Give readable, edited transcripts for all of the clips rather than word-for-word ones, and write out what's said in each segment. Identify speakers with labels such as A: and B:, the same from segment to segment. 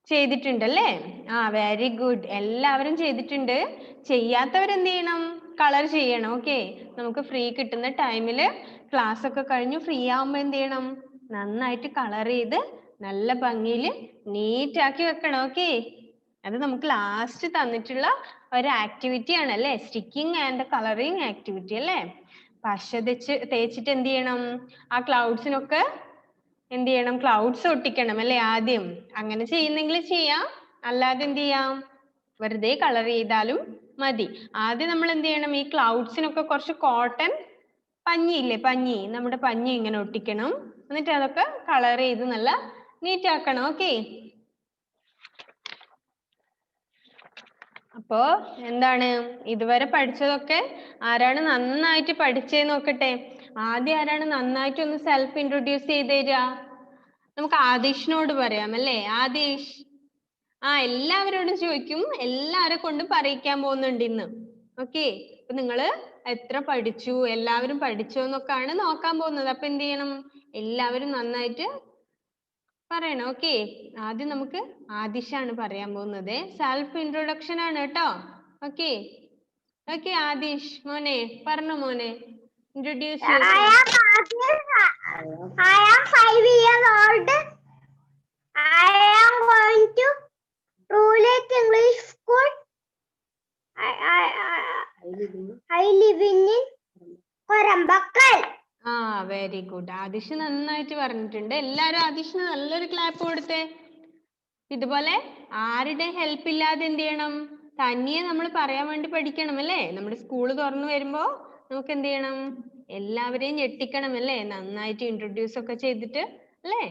A: ചെയ്തിട്ടുണ്ടല്ലേ? Very good. എല്ലാവരും ചെയ്തിട്ടുണ്ട്. ചെയ്യാത്തവരെന്ത് ചെയ്യണം? കളർ ചെയ്യണം. ഓക്കെ, നമുക്ക് ഫ്രീ കിട്ടുന്ന ടൈമിൽ ക്ലാസ് ഒക്കെ കഴിഞ്ഞു ഫ്രീ ആവുമ്പോൾ എന്ത് ചെയ്യണം? നന്നായിട്ട് കളർ ചെയ്ത് നല്ല ഭംഗിയിൽ നീറ്റ് ആക്കി വെക്കണം. ഓക്കെ, അത് നമുക്ക് ലാസ്റ്റ് തന്നിട്ടുള്ള ഒരു ആക്ടിവിറ്റി ആണ് അല്ലേ? സ്റ്റിക്കിംഗ് ആൻഡ് കളറിങ് ആക്ടിവിറ്റി അല്ലേ? പശ തേച്ചിട്ട് എന്ത് ചെയ്യണം? ആ ക്ലൗഡ്സിനൊക്കെ എന്ത് ചെയ്യണം? ക്ലൗഡ്സ് ഒട്ടിക്കണം അല്ലേ ആദ്യം? അങ്ങനെ ചെയ്യുന്നെങ്കിൽ ചെയ്യാം, അല്ലാതെ എന്ത് ചെയ്യാം? വെറുതെ കളർ ചെയ്താലും മതി. ആദ്യം നമ്മൾ എന്ത് ചെയ്യണം? ഈ ക്ലൗഡ്സിനൊക്കെ കുറച്ച് കോട്ടൺ പഞ്ഞി ഇല്ലേ, പഞ്ഞി, നമ്മുടെ പഞ്ഞി ഇങ്ങനെ ഒട്ടിക്കണം. എന്നിട്ട് അതൊക്കെ കളർ ചെയ്ത് നല്ല നീറ്റ് ആക്കണം. ഓക്കെ, അപ്പോ എന്താണ് ഇതുവരെ പഠിച്ചതൊക്കെ ആരാണ് നന്നായിട്ട് പഠിച്ചേന്ന് നോക്കട്ടെ. ആദ്യം ആരാണ് നന്നായിട്ട് ഒന്ന് സെൽഫ് ഇൻട്രൊഡ്യൂസ് ചെയ്ത് തരിക? നമുക്ക് ആദിഷിനോട് പറയാം അല്ലേ? ആദിഷ്, എല്ലാവരോടും ചോദിക്കും, എല്ലാവരെ കൊണ്ടും പറയിക്കാൻ പോകുന്നുണ്ട് ഇന്ന്. ഓക്കെ, അപ്പൊ നിങ്ങള് എത്ര പഠിച്ചു, എല്ലാവരും പഠിച്ചോ എന്നൊക്കെയാണ് നോക്കാൻ പോകുന്നത്. അപ്പൊ എന്ത് ചെയ്യണം? എല്ലാവരും നന്നായിട്ട് പറയണം. ഓക്കെ, ആദ്യം നമുക്ക് ആദിഷാണ് പറയാൻ പോകുന്നത്. സെൽഫ് ഇൻട്രൊഡക്ഷൻ ആണ് കേട്ടോ. ഓക്കെ ഓക്കെ, ആദിഷ് മോനെ പറഞ്ഞു. മോനെ, introduce
B: I am 5 years old. I am going to Roulette English School. I live in Korambakal.
A: Very good. Adish നന്നായിട്ട് പറഞ്ഞിട്ടുണ്ട്. എല്ലാരും ആദിഷിന് നല്ലൊരു ക്ലാപ്പ് കൊടുത്തേ. ഇതുപോലെ ആരുടെ ഹെൽപ്പ് ഇല്ലാതെ എന്ത് ചെയ്യണം? തനിയെ നമ്മൾ പറയാൻ വേണ്ടി പഠിക്കണം അല്ലേ? നമ്മുടെ സ്കൂൾ തുറന്നു വരുമ്പോ നമുക്ക് എന്ത് ചെയ്യണം? എല്ലാവരെയും ഞെട്ടിക്കണം അല്ലേ? നന്നായിട്ട് ഇൻട്രൊഡ്യൂസ് ഒക്കെ ചെയ്തിട്ട് അല്ലേ?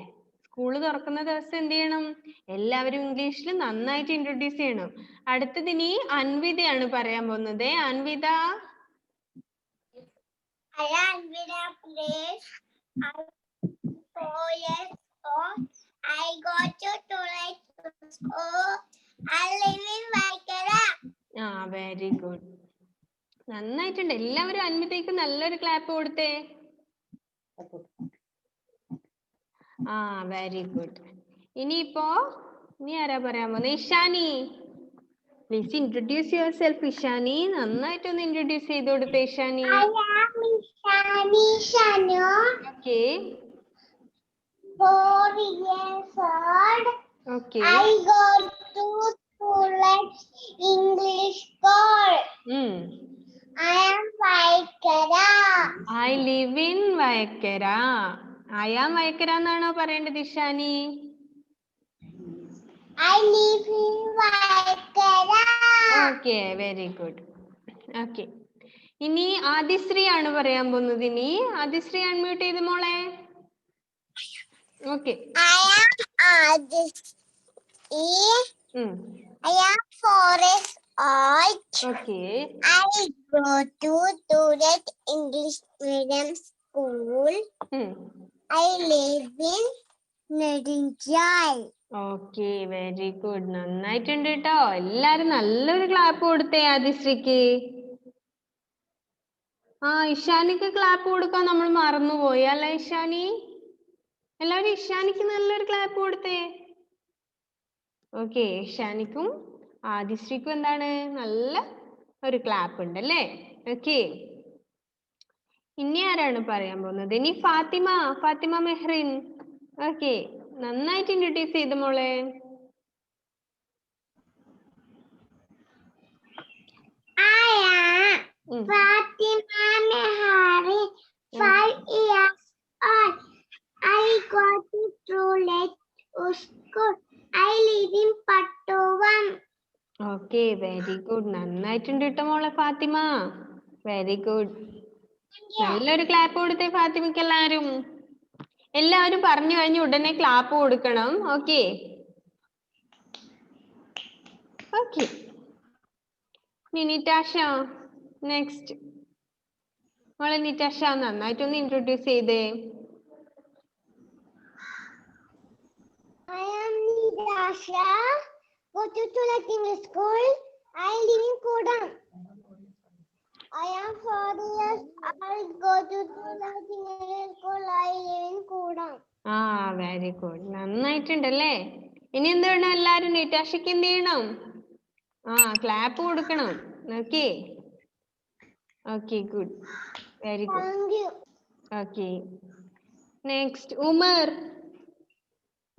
A: സ്കൂൾ തുറക്കുന്ന ദിവസം എന്ത് ചെയ്യണം? എല്ലാവരും ഇംഗ്ലീഷിൽ നന്നായിട്ട് ഇൻട്രൊഡ്യൂസ് ചെയ്യണം. അടുത്തത് ഇനി അൻവിതയാണ് പറയാൻ പോകുന്നത്. Anvitha,
B: I am Anvita Pradesh. I'm 4 years old. I go to Roulette School. I live in Vaikara.
A: Very good. നന്നായിട്ടുണ്ട്. എല്ലാവരും അൻവിതയ്ക്ക് നല്ലൊരു ക്ലാപ്പ് കൊടുത്തേ. Very good. ഇനി ആരാ പറയാൻ പോകുന്നത്? Ishani, please introduce your self. Ishani, നന്നായിട്ടൊന്ന് ഇൻട്രൊഡ്യൂസ് ചെയ്ത് കൊടുത്തേ Ishani.
B: I am Ishani Shanu.
A: Okay,
B: 4 years old.
A: Okay.
B: I go to Roulette English School. I am Vaikara.
A: I live in Vaikara. I am Vaikara എന്നാണോ പറയേണ്ടത് Ishani?
B: I live in Vaikara.
A: Okay, very good. Okay, ഇനി ആദിശ്രീ ആണ് പറയാൻ പോകുന്നത്. ഇനി Adishree unmute ചെയ്ത് മോളെ. Okay,
B: I am Adishri. I am 4 years old.
A: Okay.
B: I go to Roulette English Medium School. I live in Nedinjal.
A: Okay, very good. നന്നായിട്ടുണ്ട് കേട്ടോ. എല്ലാരും നല്ലൊരു ക്ലാപ്പ് കൊടുത്തേ ആദിശ്രീക്ക്. ഇഷാനിക്ക് ക്ലാപ്പ് കൊടുക്കാൻ നമ്മൾ മറന്നുപോയി അല്ലേ ഇഷാനി? എല്ലാവരും ഇഷാനിക്ക് നല്ലൊരു ക്ലാപ്പ് കൊടുത്തേ. ഓക്കെ, ഇഷാനിക്കും ആദിശ്രീക്കും എന്താണ് നല്ല ഒരു ക്ലാപ്പ് ഉണ്ട് അല്ലേ? ഓക്കെ, ഇനി ആരാണ് പറയാൻ പോകുന്നത്? ഇനി ഫാത്തിമ മെഹ്റിൻ. ഓക്കെ, നന്നായിട്ട് ഇൻട്രൊഡ്യൂസ് ചെയ്ത് മോളെ.
B: I am Fatima Mehari, 5 years old. I go to Roulette School. I live in Pattovam.
A: Okay, very good. നന്നായിട്ടുണ്ട് കേട്ടോ മോളെ ഫാത്തിമ. വെരി ഗുഡ്. നല്ലൊരു ക്ലാപ്പ് കൊടുത്തേ ഫാത്തിമയ്ക്ക് എല്ലാവരും. എല്ലാവരും പറഞ്ഞു കഴിഞ്ഞ് ഉടനെ ക്ലാപ്പ് കൊടുക്കണം. Okay okay. നിറ്റാഷ നെക്സ്റ്റ്. മോളെ നിറ്റാഷ നന്നായിട്ടൊന്ന് ഇൻട്രൊഡ്യൂസ് ചെയ്തേ.
B: I am Nitasha. Go to Roulette English School. I live in Kodam. I am 4 years old. Go to Roulette English School. I live in Kodam.
A: ആ വെരി ഗുഡ്, നന്നായിട്ടുണ്ടല്ലേ. ഇനി എന്ത് വേണം? എല്ലാരും നിറ്റാഷിക്ക് എന്ത് ചെയ്യണം? ക്ലാപ്പ് കൊടുക്കണം. Okay okay, good, very good.
B: Thank you.
A: Okay, next Umar.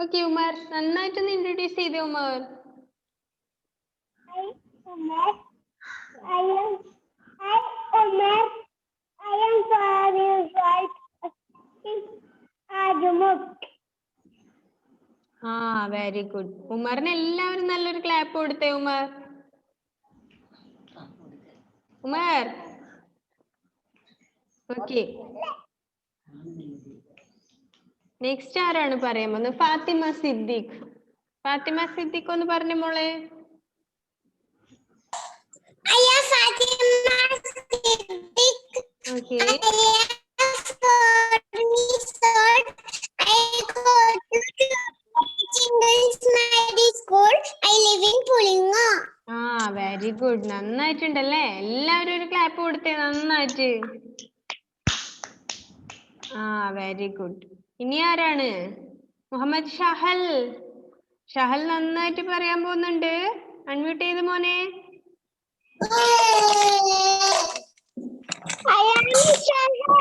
A: Okay Umar, നന്നായിട്ടൊന്ന് introduce ചെയ്തേ Umar.
B: Hi, Umar. I am Umar. I am 5 years old. Ajumuk.
A: Very good. ഉമറിന് എല്ലാവരും നല്ലൊരു ക്ലാപ്പ് കൊടുത്തേ ഉമർ. ഉമർ, ഓക്കെ. നെക്സ്റ്റ് ആരാണ് പറയാൻ പോകുന്നത്? ഫാത്തിമ സിദ്ദീഖ്. ഫാത്തിമ സിദ്ദീഖ് ഒന്ന് പറഞ്ഞ മോളെ.
B: I am Fatima Siddiq.
A: Okay,
B: I am 4 years old. I go to English Medical School. I live in Pulinga.
A: Very good, നന്നായിട്ടുണ്ടല്ലേ. എല്ലാവരും ഒരു ക്ലാപ്പ് കൊടുത്തേ, നന്നായിട്ട്. Very good. ഇനി ആരാണ്? മുഹമ്മദ് ഷഹൽ. ഷഹൽ നന്നായിട്ട് പറയാൻ പോകുന്നുണ്ട്. അൺമ്യൂട്ട് ചെയ്ത് മോനെ.
B: I am Shahar.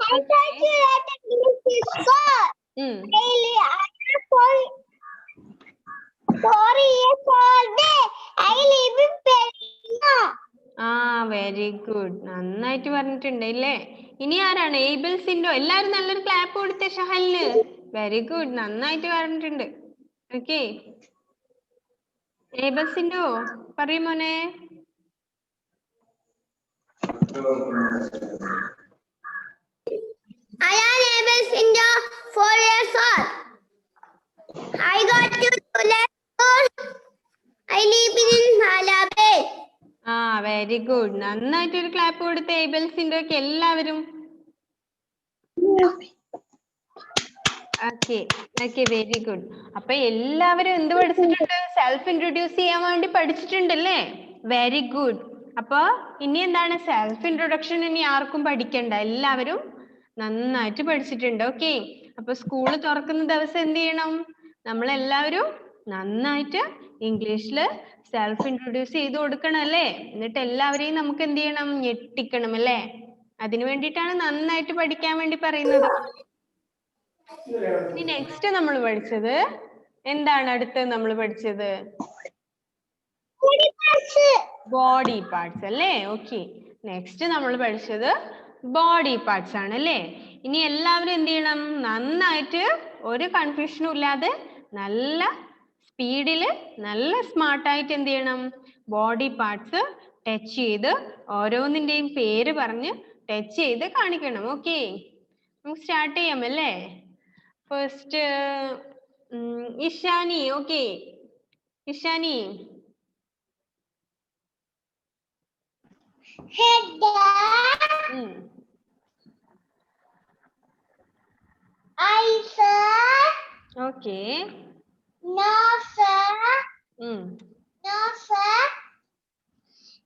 B: I thought you at English school. Really, I am 4 years old. I live in Pulinga.
A: Very good, നന്നായിട്ട് പറഞ്ഞിട്ടുണ്ട് അല്ലേ. ഇനി ആരാണ്? ഏബിൾ സിൻഡോ. എല്ലാരും നല്ലൊരു ക്ലാപ്പ് കൊടുത്തേ ഷഹലിന്. വെരി ഗുഡ്, നന്നായിട്ട് പറഞ്ഞിട്ടുണ്ട്. ഓക്കെ, ഏബിൾ സിൻഡോ പറയൂ മോനെ.
B: I am Abel Sindhu, 4 years old. I got to school. I live in Malabar.
A: Very good, നന്നായിട്ട് ഒരു ക്ലാപ്പ് കൊടുത്തേ ഏബിൾ സിൻഡോക്ക് എല്ലാവരും. Okay very good. അപ്പൊ എല്ലാവരും എന്ത് പഠിച്ചിട്ടുണ്ട്? സെൽഫ് ഇൻട്രൊഡ്യൂസ് ചെയ്യാൻ വേണ്ടി പഠിച്ചിട്ടുണ്ടല്ലേ. Very good. അപ്പൊ ഇനി എന്താണ്? സെൽഫ് ഇൻട്രൊഡക്ഷൻ ഇനി ആർക്കും പഠിക്കണ്ട, എല്ലാവരും നന്നായിട്ട് പഠിച്ചിട്ടുണ്ട്. ഓക്കെ, അപ്പൊ സ്കൂള് തുറക്കുന്ന ദിവസം എന്ത് ചെയ്യണം? നമ്മളെല്ലാവരും നന്നായിട്ട് ഇംഗ്ലീഷില് സെൽഫ് ഇൻട്രൊഡ്യൂസ് ചെയ്ത് കൊടുക്കണം അല്ലേ. എന്നിട്ട് എല്ലാവരെയും നമുക്ക് എന്ത് ചെയ്യണം? ഞെട്ടിക്കണം അല്ലേ. അതിനു വേണ്ടിയിട്ടാണ് നന്നായിട്ട് പഠിക്കാൻ വേണ്ടി പറയുന്നത്. ഇനി നെക്സ്റ്റ് നമ്മൾ പഠിച്ചത് എന്താണ്? അടുത്ത് നമ്മൾ പഠിച്ചത് ബോഡി പാർട്സ് അല്ലേ. ഓക്കെ, നെക്സ്റ്റ് നമ്മൾ പഠിച്ചത് ബോഡി പാർട്സ് ആണ് അല്ലേ. ഇനി എല്ലാവരും എന്ത് ചെയ്യണം? നന്നായിട്ട് ഒരു കൺഫ്യൂഷനും ഇല്ലാതെ നല്ല സ്പീഡില് നല്ല സ്മാർട്ടായിട്ട് എന്ത് ചെയ്യണം? ബോഡി പാർട്സ് ടച്ച് ചെയ്ത് ഓരോന്നിന്റെയും പേര് പറഞ്ഞ് ടച്ച് ചെയ്ത് കാണിക്കണം. ഓക്കെ, നമുക്ക് സ്റ്റാർട്ട് ചെയ്യാം അല്ലേ. First Ishani. Okay, Ishani.
B: Head, eyes,
A: okay,
B: nose,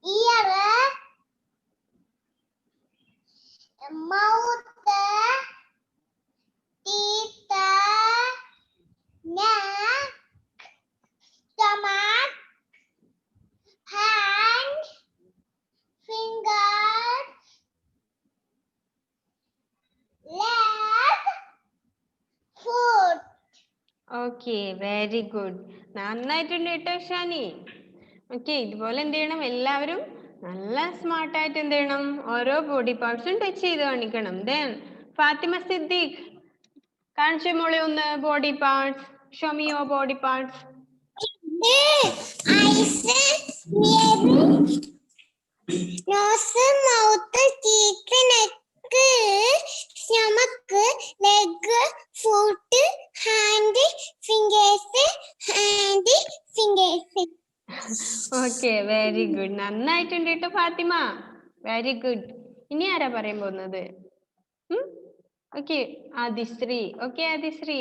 B: ear, mouth, teeth, neck, stomach, hand, fingers, leg, foot.
A: Okay very good, നന്നായിട്ടുണ്ട് കേട്ടോ ഷാനി. ഓക്കെ, ഇതുപോലെ എന്ത് ചെയ്യണം? എല്ലാവരും നല്ല സ്മാർട്ടായിട്ട് എന്ത് ചെയ്യണം? ഓരോ ബോഡി പാർട്സും ടച്ച് ചെയ്ത് കാണിക്കണം. ദെൻ ഫാത്തിമ സിദ്ദീഖ്, കാണിച്ച മോളെ ഒന്ന് body parts. Show me your body parts.
B: Eyes, nose, mouth, teeth, neck, stomach, leg, foot, hand, fingers.
A: Okay very good, നന്നായിട്ടുണ്ട് കേട്ടോ ഫാത്തിമ. Very good. ഇനി ആരാ പറയാൻ പോകുന്നത്? Okay, Adishree. Okay Adishree.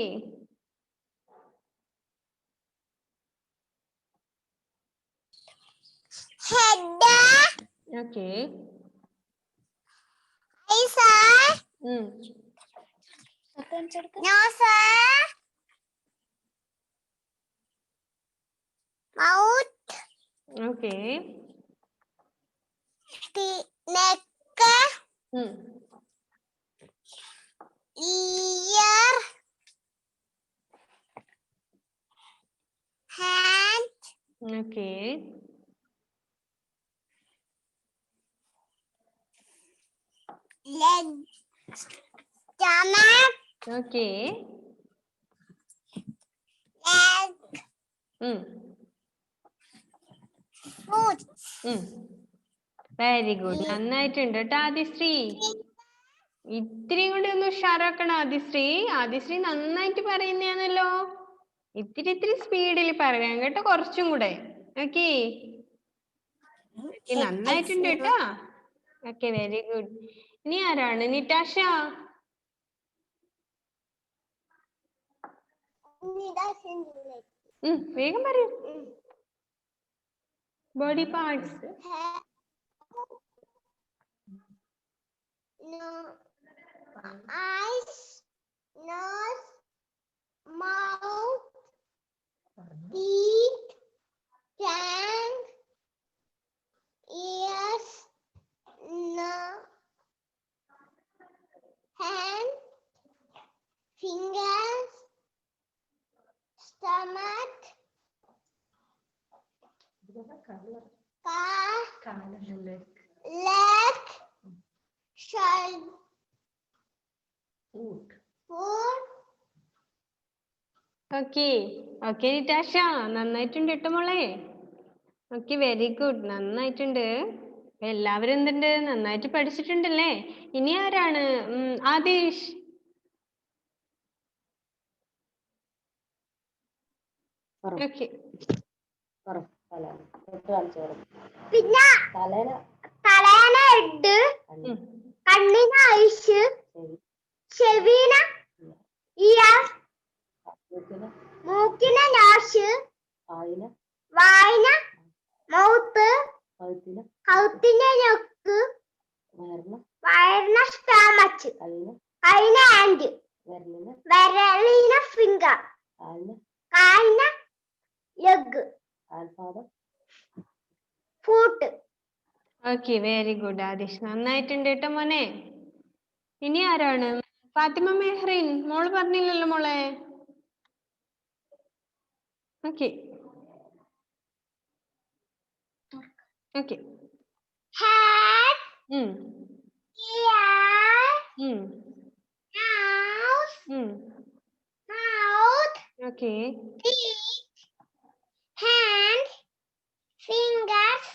B: Head,
A: okay,
B: eyes, Nose, mouth,
A: Okay.
B: neck, ear, hand,
A: Okay.
B: leg, stomach,
A: Okay.
B: leg, foot,
A: very good. നന്നായിട്ടുണ്ട് കേട്ടോ ആദിശ്രീ. ഇത്തിരിയും കൂടി ഒന്ന് ഉഷാറാക്കണം ആദിശ്രീ. ആദിശ്രീ നന്നായിട്ട് പറയുന്നതാണല്ലോ. ഇത്തിരി സ്പീഡിൽ പറയാം കേട്ടോ, കുറച്ചും കൂടെ. ഓക്കെ, നന്നായിട്ടുണ്ട് കേട്ടോ. Okay, very good. ഇനി ആരാണ്? നിറ്റാഷ. വേഗം പറയൂ. Body parts.
B: eyes, nose, mouth, teeth, tongue, ears, hand, fingers, stomach, leg, shoulder, foot.
A: Okay okay Nitasha, നന്നായിട്ടുണ്ട് കേട്ടോ മോളെ. ഓക്കെ, വെരി ഗുഡ്, നന്നായിട്ടുണ്ട്. എല്ലാവരും എന്തുണ്ട്, നന്നായിട്ട് പഠിച്ചിട്ടുണ്ടല്ലേ. ഇനി ആരാണ്? ആദിഷ്. ഓക്കെ,
B: പിന്നെ തലേന ഹെഡ്, കണ്ണിന് ഐസ്, ചെവിന ഇയർ, മൂക്കിന് നോസ്, വായിന മൗത്ത്, കൗത്തിന് നെക്ക്, വയറിന സ്റ്റമച്ച്, കൈന് ഹാൻഡ്, വിരലിന ഫിംഗർ, കാലിന leg, foot.
A: Okay, very good Adish, നന്നായിട്ടുണ്ട് കേട്ടോ മോനെ. ഇനി ആരാണ്? ഫാത്തിമ മെഹ്റിൻ, മോള് പറഞ്ഞില്ലല്ലോ മോളെ. Okay okay.
B: Head, ear, nose, mouth,
A: okay.
B: teeth, hand, fingers,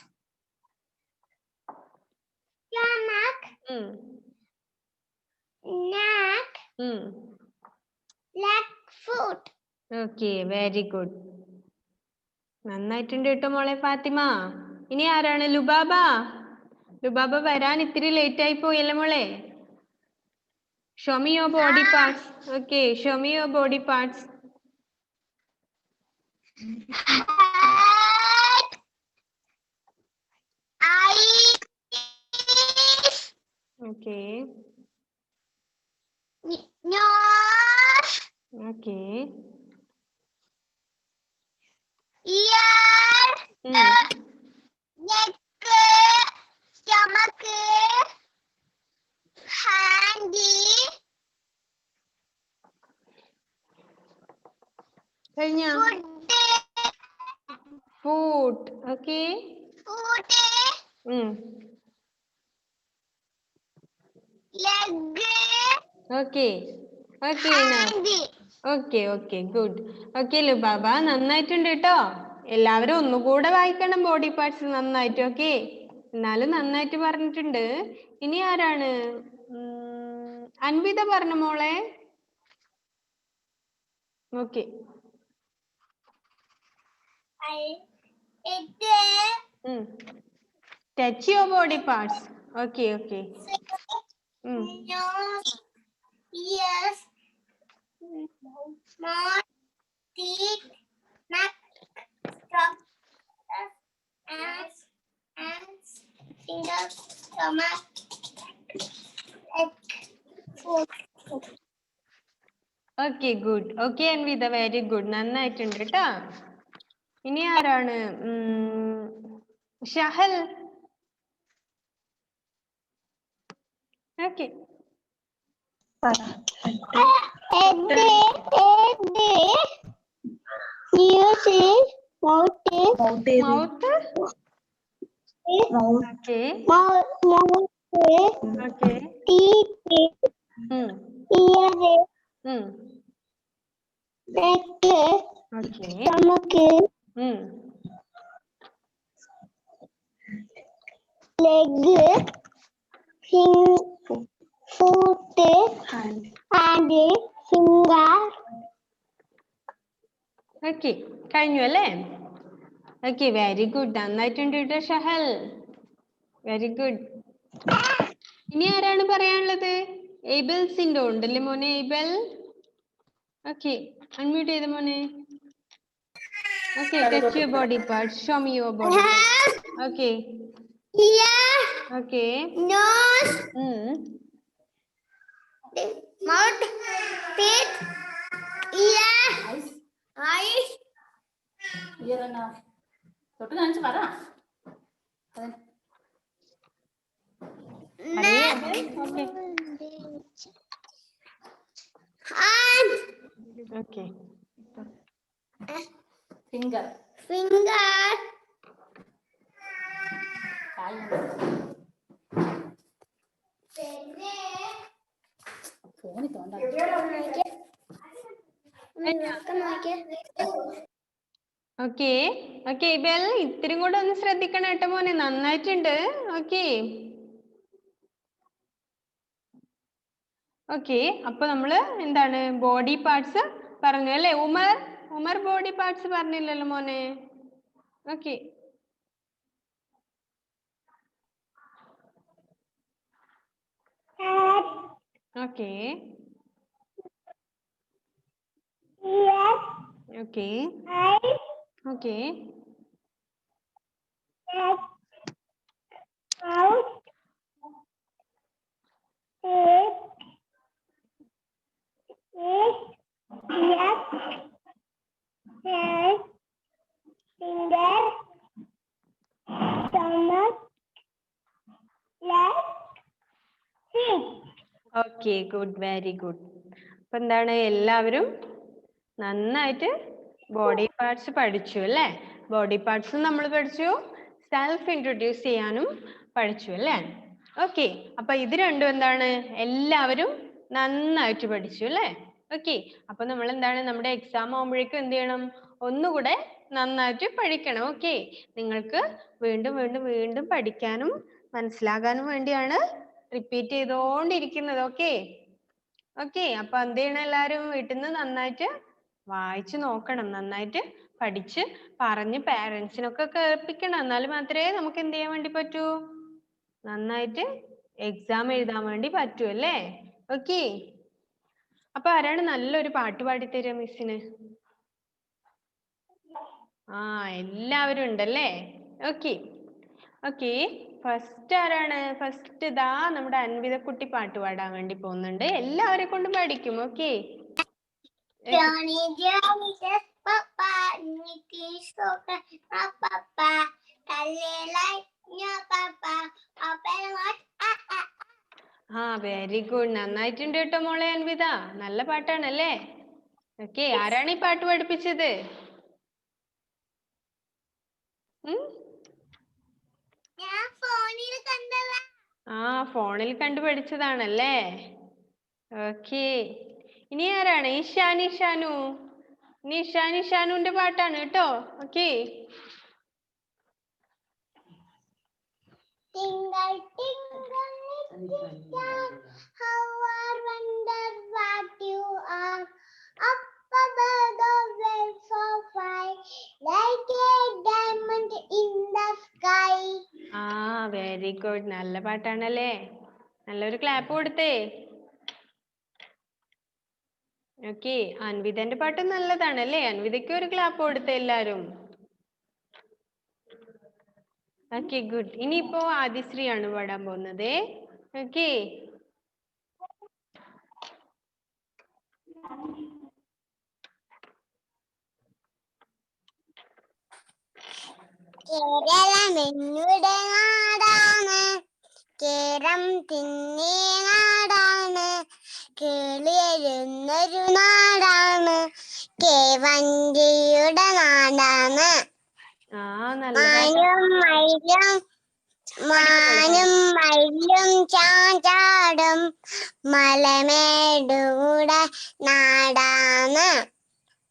B: stomach, neck, leg, foot.
A: Okay, very good, നന്നായിട്ടുണ്ട് കേട്ടോ മോളെ ഫാത്തിമ. ഇനി ആരാണ്? ലുബാബ. ലുബാബ വരാൻ ഇത്തിരി ലേറ്റ് ആയി പോയല്ലേ മോളെ. Show me your body parts. Okay, show me your body parts.
B: Head, eyes,
A: okay
B: nose,
A: okay.
B: ear, neck, stomach, hand,
A: കഴിഞ്ഞ
B: foot,
A: food. Okay,
B: foot, leg,
A: okay okay
B: hand.
A: Okay okay, good. Okay Lubaba, നന്നായിട്ടുണ്ട് കേട്ടോ. എല്ലാവരും ഒന്നുകൂടെ വായിക്കണം body parts നന്നായിട്ട്. Okay, എന്നാലും നന്നായിട്ട് പറഞ്ഞിട്ടുണ്ട്. ഇനി ആരാണ്? അൻവിത പറഞ്ഞ മോളെ. Okay, touch your body parts. Okay okay.
B: Nose, ears, mouth, teeth, neck, hands, fingers, stomach, leg, foot.
A: Okay good. Okay Anvitha, very good, നന്നായിട്ടുണ്ട് കേട്ടോ. ഇനി ആരാണ്? Shahal. Okay. Mouth. Okay. Okay. Okay.
B: Leg, foot, and finger.
A: Okay, കഴിഞ്ഞു അല്ലേ? Okay, very good, നന്നായിട്ടുണ്ട് കേട്ടോ Shahal, very good. ഇനി ആരാണ് പറയാനുള്ളത്? ഏബൽ സിൻഡോ ഉണ്ടല്ലേ മോനെ? ഏബൽ. ഓക്കെ, അൺമ്യൂട്ട് ചെയ്ത മോനെ. Okay, touch your body parts, show me your body parts. Okay.
B: Ear,
A: okay.
B: nose, mouth, teeth, ear, eyes.
C: Ear and തൊട്ട് കാണിച്ച് പറ.
B: Hand.
A: ഓക്കെ.
C: Finger. ഫോണിൽ തോണ്ടാ.
A: ഓക്കെ. ഓക്കെ ഏബൽ, ഇത്തിരി കൂടെ ഒന്ന് ശ്രദ്ധിക്കണം കേട്ടോ മോനെ, നന്നായിട്ടുണ്ട്. ഓക്കെ. ഓക്കെ, അപ്പൊ നമ്മള് എന്താണ് ബോഡി പാർട്സ് പറഞ്ഞു അല്ലേ? ഉമർ ബോഡി പാർട്സ് പറഞ്ഞില്ലല്ലോ മോനെ. Okay. Okay. Okay. Okay. Okay, good, very good. അപ്പൊ എന്താണ്, എല്ലാവരും നന്നായിട്ട് ബോഡി പാർട്സ് പഠിച്ചു അല്ലേ? ബോഡി പാർട്സ് നമ്മൾ പഠിച്ചു, സെൽഫ് ഇൻട്രൊഡ്യൂസ് ചെയ്യാനും പഠിച്ചു അല്ലേ? ഓക്കെ, അപ്പൊ ഇത് രണ്ടും എന്താണ്, എല്ലാവരും നന്നായിട്ട് പഠിച്ചു അല്ലേ? ഓക്കെ, അപ്പൊ നമ്മൾ എന്താണ്, നമ്മുടെ എക്സാം ആകുമ്പോഴേക്കും എന്ത് ചെയ്യണം, ഒന്നുകൂടെ നന്നായിട്ട് പഠിക്കണം. ഓക്കെ, നിങ്ങൾക്ക് വീണ്ടും വീണ്ടും വീണ്ടും പഠിക്കാനും മനസ്സിലാകാനും വേണ്ടിയാണ് റിപ്പീറ്റ് ചെയ്തോണ്ടിരിക്കുന്നത്. ഓക്കെ. ഓക്കെ, അപ്പൊ എന്ത് ചെയ്യണം, എല്ലാവരും വീട്ടിൽ നിന്ന് നന്നായിട്ട് വായിച്ചു നോക്കണം, നന്നായിട്ട് പഠിച്ച് പറഞ്ഞ് പാരന്റ്സിനൊക്കെ കേൾപ്പിക്കണം. എന്നാൽ മാത്രമേ നമുക്ക് എന്ത് ചെയ്യാൻ വേണ്ടി പറ്റൂ, നന്നായിട്ട് എക്സാം എഴുതാൻ വേണ്ടി പറ്റൂ അല്ലേ? ഓക്കെ, അപ്പൊ ആരാണ് നല്ലൊരു പാട്ട് പാടിത്തരാ മിസ്സിന്? എല്ലാവരും ഉണ്ടല്ലേ? ഓക്കെ. ഓക്കെ, ഫസ്റ്റ് ആരാണ്? ഫസ്റ്റ് ഇതാ നമ്മുടെ അൻവിതക്കുട്ടി പാട്ട് പാടാൻ വേണ്ടി പോകുന്നുണ്ട്. എല്ലാവരെ കൊണ്ടും പഠിക്കും. Okay.
B: Johnny, Johnny, yes, Papa. Nicky, Soka, Papa. Like your Papa. Open what?
A: Very good, നന്നായിട്ടുണ്ട് കേട്ടോ മോളെ അൻവിത, നല്ല പാട്ടാണല്ലേ? ഓക്കെ, ആരാണ് ഈ പാട്ട് പഠിപ്പിച്ചത്? ഫോണിൽ കണ്ടു പഠിച്ചതാണല്ലേ? ഓക്കെ, ഇനി ആരാണ്? ഇഷാനു. ഇനി ഇഷാനുവിന്റെ പാട്ടാണ് കേട്ടോ. Okay.
B: Tingle, tingle, little star, how I wonder what you are. Up above the world so fine, like a diamond in the sky.
A: Very good, നല്ല പാട്ടാണല്ലേ? നല്ലൊരു ക്ലാപ്പ് കൊടുത്തേ. ഓക്കെ, അൻവിതന്റെ പാട്ട് നല്ലതാണല്ലേ? അൻവിതയ്ക്ക് ഒരു ക്ലാപ്പ് കൊടുത്തേ എല്ലാരും. Okay, good. ഇനിയിപ്പോ ആദിശ്രീ ആണ് പാടാൻ പോകുന്നത്. ഓക്കെ.
B: കേരളം എന്നുടെ നാടാണ്, കേരം തിന്നേ നാടാണ്, കേളിയെഴുന്നൊരു നാടാണ്, കേവഞ്ചിയുടെ നാടാണ്. മാനും മയിലും ചാഞ്ചാടും മലമേടുകൂടെ നാടാണ്,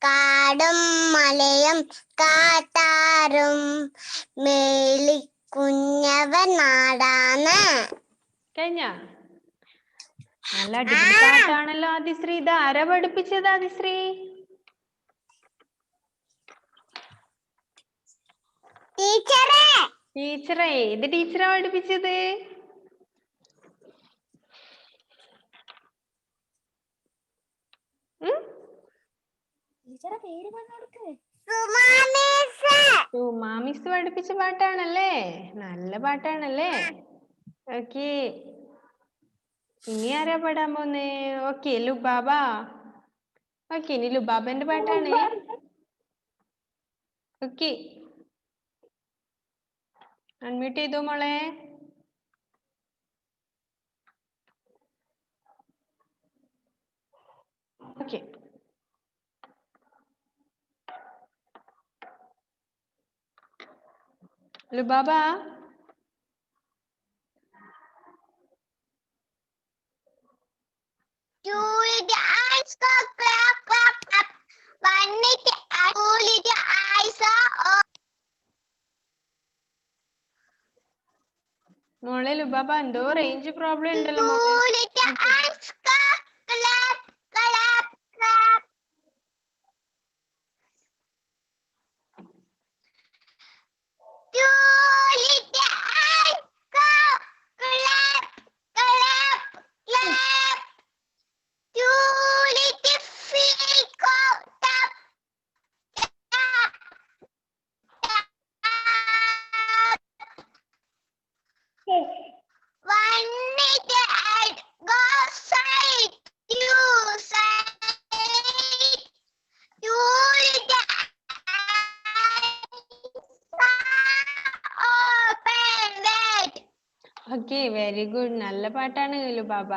B: കാടും മലയും കാട്ടാറും മേളിക്കുഞ്ഞവൻ നാടാണ്.
A: കഴിഞ്ഞ നല്ല അടിപൊളി പാട്ടാണല്ലോ ആദിശ്രീ. ഇത് ആരാ പഠിപ്പിച്ചത് ആദിശ്രീ? ടീച്ചറേ. ഇത് ടീച്ചറാ പഠിപ്പിച്ചത്? സുമാ മിസ് പഠിപ്പിച്ച പാട്ടാണല്ലേ? നല്ല പാട്ടാണല്ലേ? ഓക്കേ. ഇനി ആരാ പാടാൻ പോന്നേ? ഓക്കെ, ലുബാബ. ഓക്കെ, ഇനി ലുബാബന്റെ പാട്ടാണ്. ഓക്കെ, അൺമ്യൂട്ട് ചെയ്തോ മോളെ. ഓക്കെ, ലുബാബ. മോളെ ലുബാബ, എന്തോ റേഞ്ച് പ്രോബ്ലം ഉണ്ടല്ലോ മോളെ. Okay, very good. നല്ല പാട്ടാണ് ലുബാബ.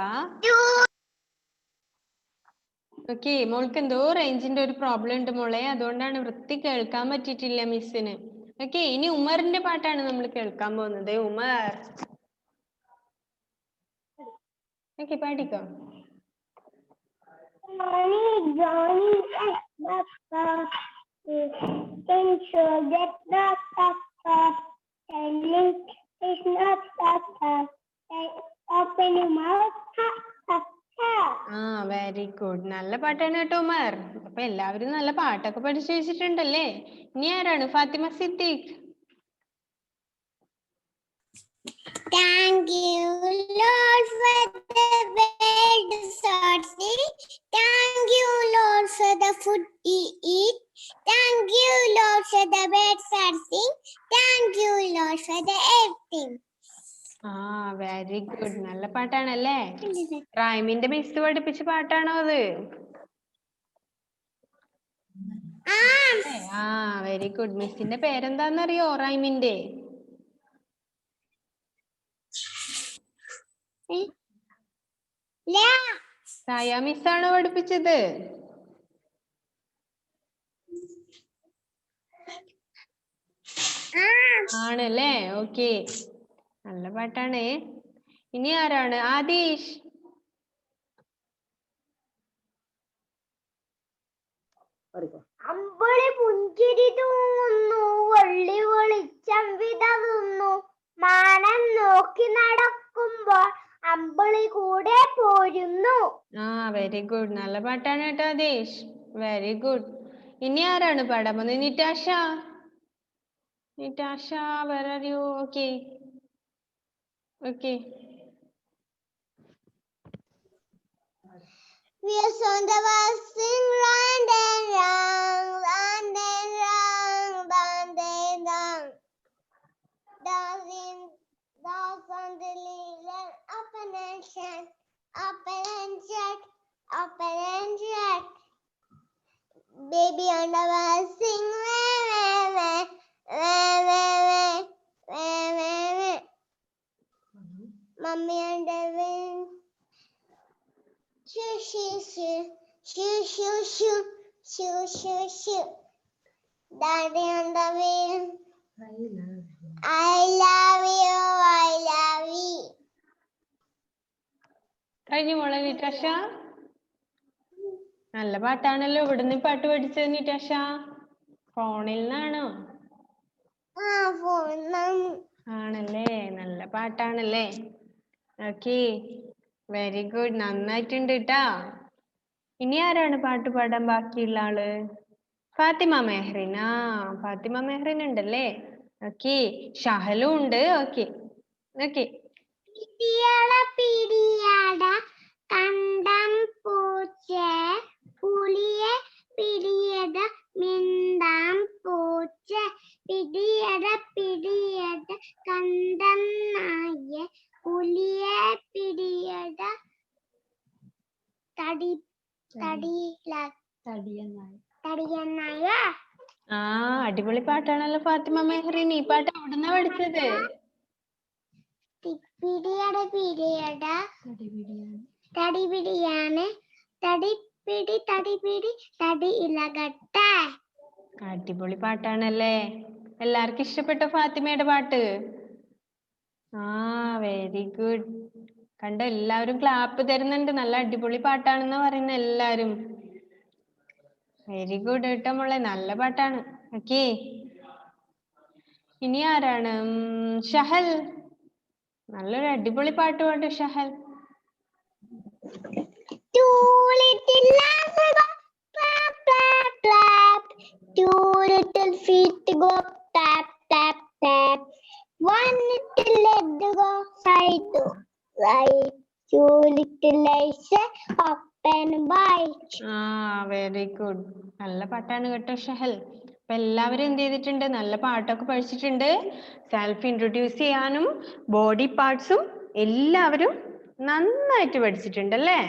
A: ഓക്കെ, മോൾക്ക് എന്തോ റേഞ്ചിന്റെ ഒരു പ്രോബ്ലം ഉണ്ട് മോളെ, അതുകൊണ്ടാണ് വൃത്തി കേൾക്കാൻ പറ്റിയിട്ടില്ല മിസ്സിന്. ഓക്കെ, ഇനി ഉമറിന്റെ പാട്ടാണ് നമ്മൾ കേൾക്കാൻ പോകുന്നത്. ഉമർ. ഓക്കെ, പാടിക്കോ. Very good. നല്ല പാട്ടാണ് കേട്ടോ ഉമർ. അപ്പൊ എല്ലാവരും നല്ല പാട്ടൊക്കെ പഠിച്ചു വെച്ചിട്ടുണ്ടല്ലേ? ഇനി ആരാണ്? Fathima Siddique.
B: Thank you, Lord, for the bed starting. Thank you, Lord, for the food we eat. Thank you, Lord, for the bed starting. Thank you, Lord, for the everything.
A: Very good. നല്ല പാട്ടാണല്ലേ? റൈമിന്റെ മിസ് പഠിപ്പിച്ച പാട്ടാണോ അത്? Very good. മിസ്സിന്റെ പേരെന്താന്നറിയോ റൈമിന്റെ? Saya miss ആണോ പഠിപ്പിച്ചത്? ആണല്ലേ? ഓക്കെ, നല്ല പാട്ടാണ്. ഇനി ആരാണ്? ആദീഷ്.
B: അമ്പിളി പുഞ്ചിരി തൂങ്ങുന്നു, വള്ളി വെളിച്ചം വിതറുന്നു, മാനം നോക്കി നടക്കുമ്പോൾ അമ്പിളി കൂടെ പോരുന്നു.
A: Very good. നല്ല പാട്ടാണ് കേട്ടോ ആദീഷ്. Very good. ഇനി ആരാണ് പാടാൻ പോകുന്നത്? നിറ്റാഷ. നിറ്റാഷ, where are you? Okay.
B: We are on the sing round and round, round and round, round and round. Dancing, dance on the lily, up and shut, up and shut, up and shut. Baby on the bus, sing, wah, wah, wah, wah, wah, wah. shoo, shoo, shoo, shoo. Daddy on the wheel. I love you, I love you.
A: കഴിഞ്ഞു മോളെ നിറ്റാഷ. നല്ല പാട്ടാണല്ലോ. ഇവിടുന്ന് ഈ പാട്ട് പഠിച്ചത് നിറ്റാഷ? ഫോണിൽ നിന്നാണോ? ആണല്ലേ, നല്ല പാട്ടാണല്ലേ. ഓക്കേ, വെരി ഗുഡ്, നന്നായിട്ടുണ്ട് ട്ടാ. ഇനി ആരാണ് പാട്ട് പാടാൻ ബാക്കിയുള്ള ആള്? ഫാത്തിമ മെഹ്റിൻ. ഫാത്തിമ മെഹ്റിൻ ഉണ്ടല്ലേ. ഓക്കേ, ഷഹലും ഉണ്ട്. Okay okay.
B: പിടിയട പിടിയട കണ്ടം പൂച്ച, പുലിയെ പിടിയട മിണ്ടാം പൂച്ച. പിടിയട പിടിയട കണ്ടം നായ, പുലിയെ പിടിയട തടിയനായ.
A: അടിപൊളി പാട്ടാണല്ലോ ഫാത്തിമ മെഹ്റിൻ. ഈ പാട്ട് എവിടുന്നാ പഠിച്ചത്?
B: പിടിയട പിടിയട തടിപിടിയാണ്, തടിപിടി തടിപിടി തടി ഇലകട്ടെ.
A: അടിപൊളി പാട്ടാണല്ലേ. എല്ലാവർക്കും ഇഷ്ടപ്പെട്ടോ ഫാത്തിമയുടെ പാട്ട്? Very good. കണ്ടോ, എല്ലാവരും ക്ലാപ്പ് തരുന്നുണ്ട്. നല്ല അടിപൊളി പാട്ടാണെന്ന് പറയുന്ന എല്ലാരും. വെരി ഗുഡ് കേട്ടോ മോളെ, നല്ല പാട്ടാണ്. ഓക്കേ, ഇനി ആരാണ്? ഷഹൽ. നല്ലൊരു അടിപൊളി പാട്ട് പാട്ട് Shahal.
B: Two little lambs go clap, clap, clap. Two little feet go tap, tap, tap. One little leg go side to right. Two little eyes open wide.
A: Very good. നല്ല പാട്ടാണ് കേട്ടോ ഷഹൽ. അപ്പൊ എല്ലാവരും എന്ത് ചെയ്തിട്ടുണ്ട്? നല്ല പാട്ടൊക്കെ പഠിച്ചിട്ടുണ്ട്. സെൽഫ് ഇൻട്രൊഡ്യൂസ് ചെയ്യാനും ബോഡി പാർട്സും എല്ലാവരും നന്നായിട്ട് പഠിച്ചിട്ടുണ്ട് അല്ലേ?